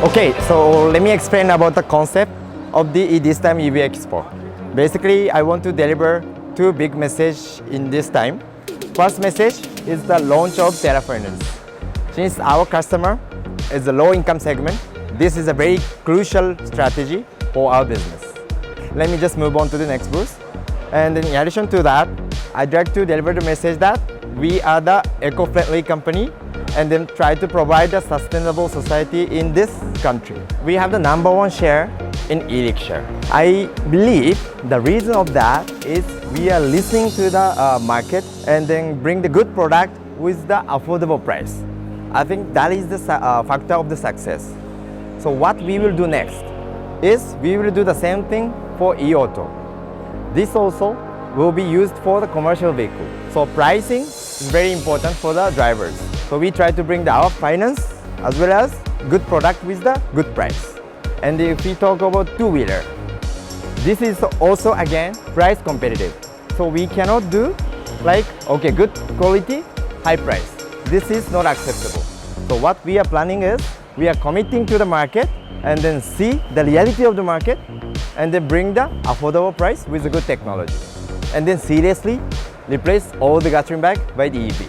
Okay, so let me explain about the concept of the this time EV Expo. Basically, I want to deliver two big messages in this time. First message is the launch of Terra Finance. Since our customer is a low income segment, this is a very crucial strategy for our business. Let me just move on to the next booth. And in addition to that, I'd like to deliver the message that we are the eco-friendly company and then try to provide a sustainable society in this country. We have the #1 share in e-rickshaw. I believe the reason of that is we are listening to the market and then bring the good product with the affordable price. I think that is the factor of the success. So what we will do next is we will do the same thing for e-auto. This also will be used for the commercial vehicle. So pricing is very important for the drivers. So we try to bring our finance as well as good product with the good price. And if we talk about two-wheeler, this is also again price competitive. So we cannot do like, okay, good quality, high price. This is not acceptable. So what we are planning is we are committing to the market and then see the reality of the market and then bring the affordable price with a good technology. And then seriously replace all the gasoline bag by the EV.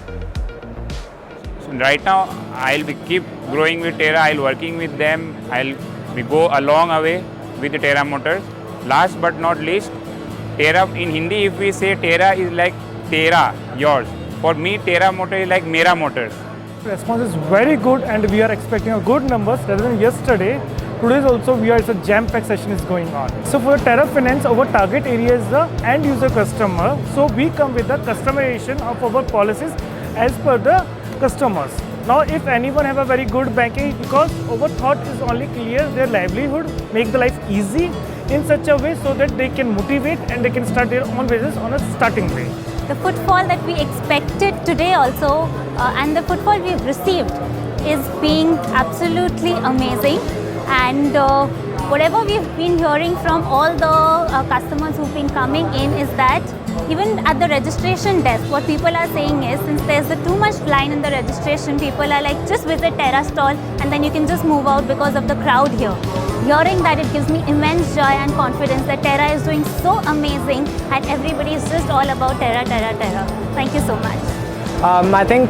So right now, I'll keep growing with Terra. I'll working with them. We go a long way with the Terra Motors. Last but not least, Terra in Hindi, if we say Terra is like Terra, yours. For me, Terra Motor is like Mera Motors. Response is very good and we are expecting a good numbers rather than yesterday. Today also it's a jam-packed session is going on. So for Terra Finance, our target area is the end user customer. So we come with the customization of our policies as per the customers. Now if anyone have a very good banking, because our thought is only clear their livelihood, make the life easy in such a way so that they can motivate and they can start their own business on a starting way. The footfall that we expected today also and the footfall we've received is being absolutely amazing. And whatever we've been hearing from all the customers who've been coming in is that even at the registration desk, what people are saying is since there's too much line in the registration, people are like, just visit Terra stall and then you can just move out because of the crowd here. Hearing that, it gives me immense joy and confidence that Terra is doing so amazing and everybody is just all about Terra, Terra, Terra. Thank you so much. I think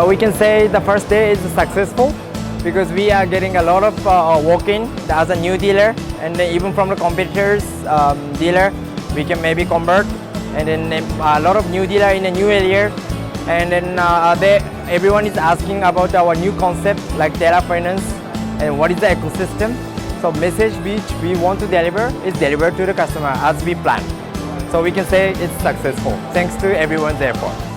we can say the first day is successful because we are getting a lot of walk-in as a new dealer, and even from the competitors dealer we can maybe convert, and then a lot of new dealer in a new area, and then everyone is asking about our new concept like Terra Finance and what is the ecosystem. So message which we want to deliver is delivered to the customer as we planned. So we can say it's successful thanks to everyone's effort.